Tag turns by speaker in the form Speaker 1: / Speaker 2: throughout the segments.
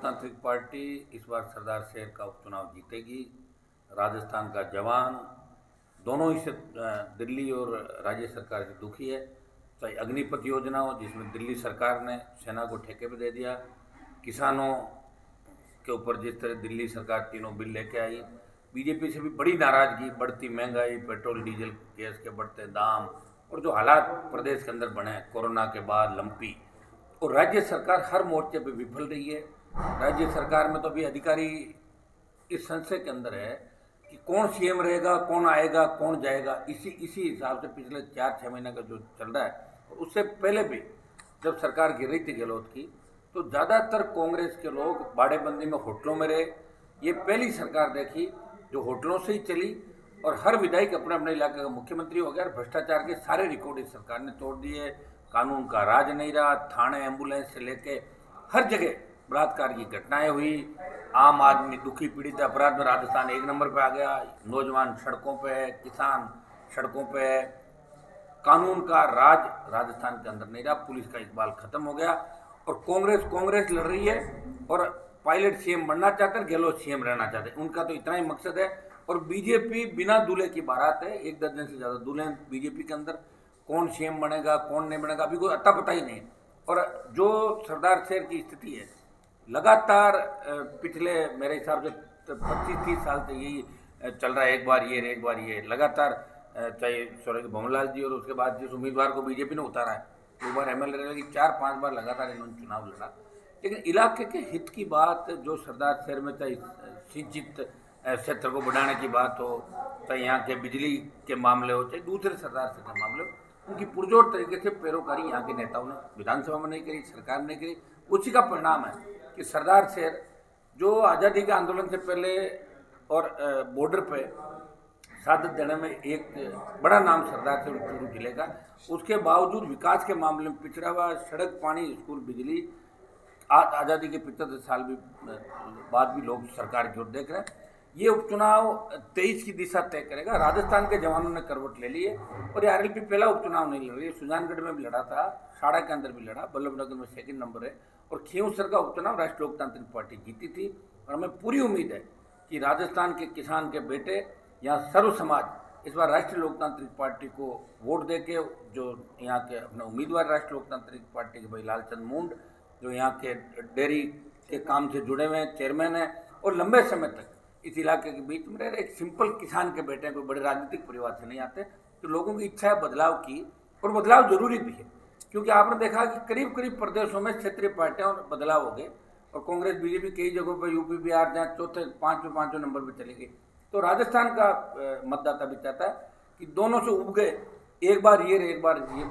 Speaker 1: लोकतांत्रिक पार्टी इस बार सरदार शहर का उपचुनाव जीतेगी। राजस्थान का जवान दोनों ही से दिल्ली और राज्य सरकार से दुखी है। चाहे अग्निपथ योजना हो जिसमें दिल्ली सरकार ने सेना को ठेके पे दे दिया, किसानों के ऊपर जिस तरह दिल्ली सरकार तीनों बिल लेके आई, बीजेपी से भी बड़ी नाराजगी, बढ़ती महंगाई, पेट्रोल डीजल गैस के बढ़ते दाम और जो हालात प्रदेश के अंदर बने कोरोना के बाद लंपी, और राज्य सरकार हर मोर्चे पे विफल रही है। राज्य सरकार में तो अभी अधिकारी इस संशय के अंदर है कि कौन सीएम रहेगा, कौन आएगा, कौन जाएगा। इसी हिसाब से पिछले 4-6 महीने का जो चल रहा है, और उससे पहले भी जब सरकार गिर रही थी गहलोत की, तो ज़्यादातर कांग्रेस के लोग बाड़ेबंदी में होटलों में रहे। ये पहली सरकार देखी जो होटलों से ही चली, और हर विधायक अपने अपने इलाके का मुख्यमंत्री हो गया, और भ्रष्टाचार के सारे रिकॉर्ड इस सरकार ने तोड़ दिए। कानून का राज नहीं रहा, थाने एम्बुलेंस से लेके हर जगह बलात्कार की घटनाएं हुई। आम आदमी दुखी पीड़ित अपराध में राजस्थान 1 नंबर पे आ गया। नौजवान सड़कों पे है, किसान सड़कों पे है। कानून का राज राजस्थान के अंदर नहीं रहा, पुलिस का इकबाल खत्म हो गया, और कांग्रेस लड़ रही है और पायलट सीएम बनना चाहते हैं, गहलोत सीएम रहना चाहते हैं। उनका तो इतना ही मकसद है। और बीजेपी बिना दूल्हे की बारात है, 1 दर्जन से ज़्यादा दूल्हे बीजेपी के अंदर। कौन सीएम बनेगा, कौन नहीं बनेगा, अभी कोई अता पता ही नहीं। और जो सरदार शहर की स्थिति है, लगातार पिछले मेरे हिसाब से 25-30 साल से यही चल रहा है, एक बार ये लगातार। चाहे स्वर्गीय भंवरलाल जी और उसके बाद जिस उम्मीदवार को बीजेपी ने उतारा है, 2 बार एमएलए रहे, 4-5 बार लगातार इन्होंने चुनाव लड़ा। लेकिन इलाके के हित की बात, जो सरदार शहर में चाहे सिंचित क्षेत्र को बढ़ाने की बात हो, चाहे यहाँ के बिजली के मामले हो, चाहे दूसरे सरदार शहर के मामले हो, उनकी पुरजोर तरीके से पैरोकारी यहाँ के नेताओं ने विधानसभा में नहीं करी, सरकार ने नहीं करी। उसी का परिणाम है कि सरदार शहर जो आज़ादी के आंदोलन से पहले और बॉर्डर पे शहादत देने में एक बड़ा नाम सरदार शहर चूरू जिले का, उसके बावजूद विकास के मामले में पिछड़ा हुआ। सड़क, पानी, स्कूल, बिजली आज़ादी के 75 साल भी बाद भी लोग सरकार की ओर देख रहे हैं। ये उपचुनाव 23 की दिशा तय करेगा। राजस्थान के जवानों ने करवट ले ली है, और ये आरएलपी पहला उपचुनाव नहीं लड़ रही है। सुजानगढ़ में भी लड़ा था, साड़ा के अंदर भी लड़ा, बल्लभनगर में 2nd नंबर है, और खींवसर का उपचुनाव राष्ट्रीय लोकतांत्रिक पार्टी जीती थी। और हमें पूरी उम्मीद है कि राजस्थान के किसान के बेटे, यहाँ सर्व समाज इस बार राष्ट्रीय लोकतांत्रिक पार्टी को वोट दे के, जो यहाँ के अपने उम्मीदवार राष्ट्रीय लोकतांत्रिक पार्टी के भाई लालचंद मुंड, जो यहाँ के डेयरी के काम से जुड़े हुए चेयरमैन हैं, और लंबे समय तक इस इलाके के बीच में रहे, एक सिंपल किसान के बेटे हैं, कोई बड़े राजनीतिक परिवार से नहीं आते। तो लोगों की इच्छा है बदलाव की, और बदलाव जरूरी भी है, क्योंकि आपने देखा कि करीब करीब प्रदेशों में क्षेत्रीय पार्टियां और बदलाव हो गए, और कांग्रेस बीजेपी कई जगहों पर यूपी बिहार जहाँ चौथे 5वें नंबर पर चली गई। तो राजस्थान का मतदाता भी चाहता है कि दोनों से उब गए, एक बार ये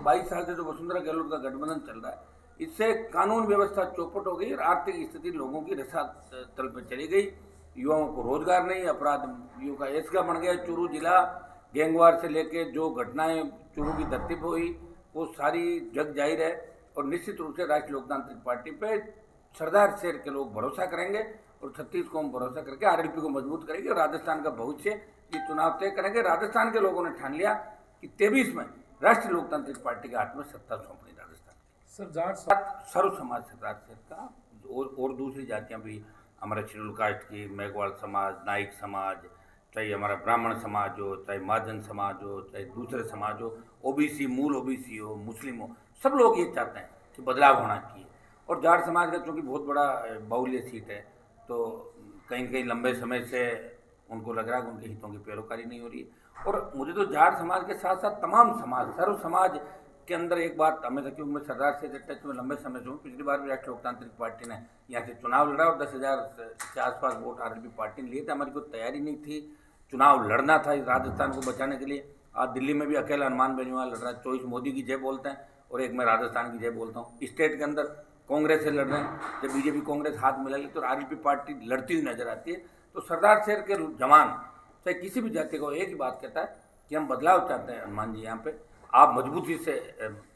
Speaker 1: 22 साल से जो वसुंधरा गहलोत का गठबंधन चल रहा है, इससे कानून व्यवस्था चौपट हो गई और आर्थिक स्थिति लोगों की रसातल पर चली गई। युवाओं को रोजगार नहीं, अपराधियों का ऐसा बन गया चूरू जिला। गैंगवार से लेके जो घटनाएं चूरू की धरती पर हुई, वो सारी जग जाहिर है। और निश्चित रूप से राष्ट्रीय लोकतांत्रिक पार्टी पे सरदार शहर के लोग भरोसा करेंगे, और 36 को हम भरोसा करके आरएलपी को मजबूत करेंगे, और राजस्थान का भविष्य ये चुनाव तय करेंगे। राजस्थान के लोगों ने ठान लिया कि 23 में राष्ट्रीय लोकतांत्रिक पार्टी के हाथ में सत्ता सौंपनी राजस्थान।
Speaker 2: सर, जाट
Speaker 1: सर्व समाज सरदार शहर का, और दूसरी जातियां भी, हमारे शेड्यूल कास्ट की, मेघवाल समाज, नाइक समाज, चाहे हमारा ब्राह्मण समाज हो, चाहे महाजन समाज हो, चाहे दूसरे समाज हो, ओबीसी, मूल ओबीसी हो, मुस्लिम हो, सब लोग ये चाहते हैं कि बदलाव होना चाहिए। और जाट समाज का चूँकि बहुत बड़ा बाहुल्य सीट है, तो कहीं कहीं लंबे समय से उनको लग रहा है कि उनके हितों की पैरोकारी नहीं हो रही है। और मुझे तो जाट समाज के साथ साथ तमाम समाज, सर्व समाज के अंदर एक बात हमेशा, क्योंकि मैं सरदार से टच में लंबे समय से हूँ, पिछली बार भी राष्ट्रीय लोकतांत्रिक पार्टी ने यहाँ से चुनाव लड़ा और 10,000 के आसपास वोट आरएलपी पार्टी ने लिए थे। हमारी कोई तैयारी नहीं थी, चुनाव लड़ना था इस राजस्थान को बचाने के लिए। आज दिल्ली में भी अकेला हनुमान बेनीवाल लड़ रहा है, 24 मोदी की जय बोलते हैं, और एक मैं राजस्थान की जय बोलता हूँ। स्टेट के अंदर कांग्रेस से लड़ रहे हैं, जब बीजेपी कांग्रेस हाथ मिला ली तो आरएलपी पार्टी लड़ती हुई नजर आती है। तो सरदार शहर के जवान चाहे किसी भी जाति को एक ही बात कहता है कि हम बदलाव चाहते हैं। हनुमान जी, यहाँ पे आप मजबूती से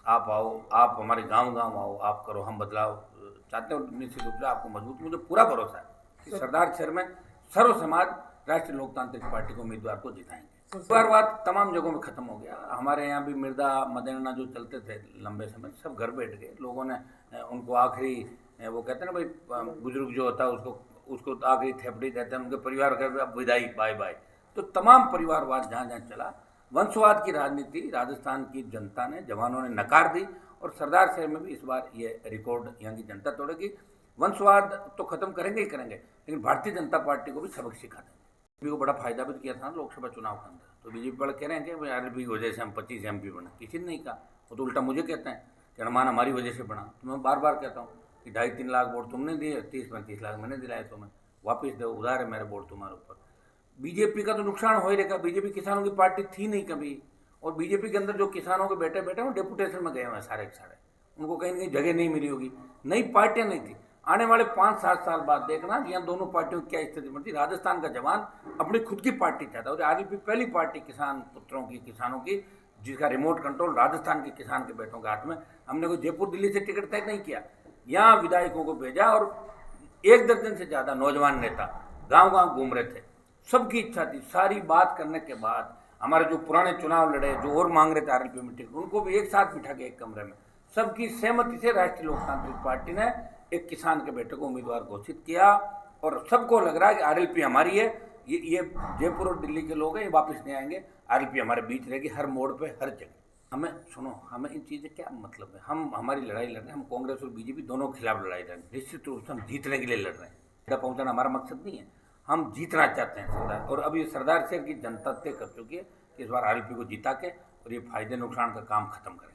Speaker 1: आप आओ, आप हमारे गांव आओ, आप करो, हम बदलाव चाहते हैं। निश्चित रूप से आपको मजबूत, मुझे पूरा भरोसा है कि सरदार शहर में सर्व समाज राष्ट्रीय लोकतांत्रिक पार्टी के उम्मीदवार को जिताएंगे। बात तमाम जगहों में खत्म हो गया। हमारे यहाँ भी मृदा मदेना जो चलते थे लंबे समय, सब घर बैठ गए। लोगों ने उनको आखिरी वो कहते हैं ना भाई, बुजुर्ग जो होता है उसको उसको आखिरी थेपड़ी देते हैं, उनके परिवार का अब विदाई, बाय बाय। तो तमाम परिवारवाद जहाँ जहाँ चला, वंशवाद की राजनीति राजस्थान की जनता ने, जवानों ने नकार दी। और सरदार शहर में भी इस बार ये रिकॉर्ड यहाँ की जनता तोड़ेगी। वंशवाद तो खत्म करेंगे ही करेंगे, लेकिन भारतीय जनता पार्टी को भी सबक सिखा देंगे। बीजेपी को बड़ा फायदा भी किया था ना लोकसभा चुनाव के अंदर। तो बीजेपी वाले कह रहे हैं कि आरएलपी की वजह से हम 25 MP बने, किसी ने नहीं कहा। वो तो उल्टा मुझे कहते हैं कि अनुमान हमारी वजह से बना। तो मैं बार बार कहता हूँ कि 2.5-3 लाख वोट तुमने दिए, 30-35 लाख मैंने दिलाए तुम्हें, वापस दो, उधार है मेरे वोट तुम्हारे ऊपर। बीजेपी का तो नुकसान हो ही रहेगा। बीजेपी किसानों की पार्टी थी नहीं कभी, और बीजेपी के अंदर जो किसानों के बेटे बेटे वो डेपुटेशन में गए हुए हैं सारे के सारे, उनको कहीं ना कहीं जगह नहीं मिली होगी, नई पार्टियां नहीं थी। आने वाले 5-7 साल बाद देखना यहाँ दोनों पार्टियों की क्या स्थिति बनती। राजस्थान का जवान अपनी खुद की पार्टी चाहता है, और आरएलपी पहली पार्टी किसान पुत्रों की, किसानों की, जिसका रिमोट कंट्रोल राजस्थान के किसान के बेटों के हाथ में। हमने कोई जयपुर दिल्ली से टिकट तय नहीं किया, यहाँ विधायकों को भेजा, और 1 दर्जन से ज़्यादा नौजवान नेता गांव गांव घूम रहे थे। सबकी इच्छा थी, सारी बात करने के बाद हमारे जो पुराने चुनाव लड़े, जो और मांग रहे थे आरएलपी में टिकट, उनको भी एक साथ बिठा के एक कमरे में सबकी सहमति से राष्ट्रीय लोकतांत्रिक पार्टी ने एक किसान के बेटे को उम्मीदवार घोषित किया। और सबको लग रहा है कि आरएलपी हमारी है। ये जयपुर और दिल्ली के लोग हैं, ये वापस नहीं आएंगे। आरएलपी हमारे बीच रहेगी, हर मोड़ पे, हर जगह। हमें सुनो, हमें इन चीज़ें क्या मतलब है। हम हमारी लड़ाई लड़ रहे हैं, हम कांग्रेस और बीजेपी दोनों के खिलाफ लड़ाई लड़ रहे हैं। निश्चित रूप से हम जीतने के लिए लड़ रहे हैं, तक पहुँचाना हमारा मकसद नहीं है। हम जीतना चाहते हैं सरदार, और अब ये सरदार शहर की जनता तय कर चुकी है कि इस बार आरएलपी को जिता के और ये फायदे नुकसान का काम खत्म करें।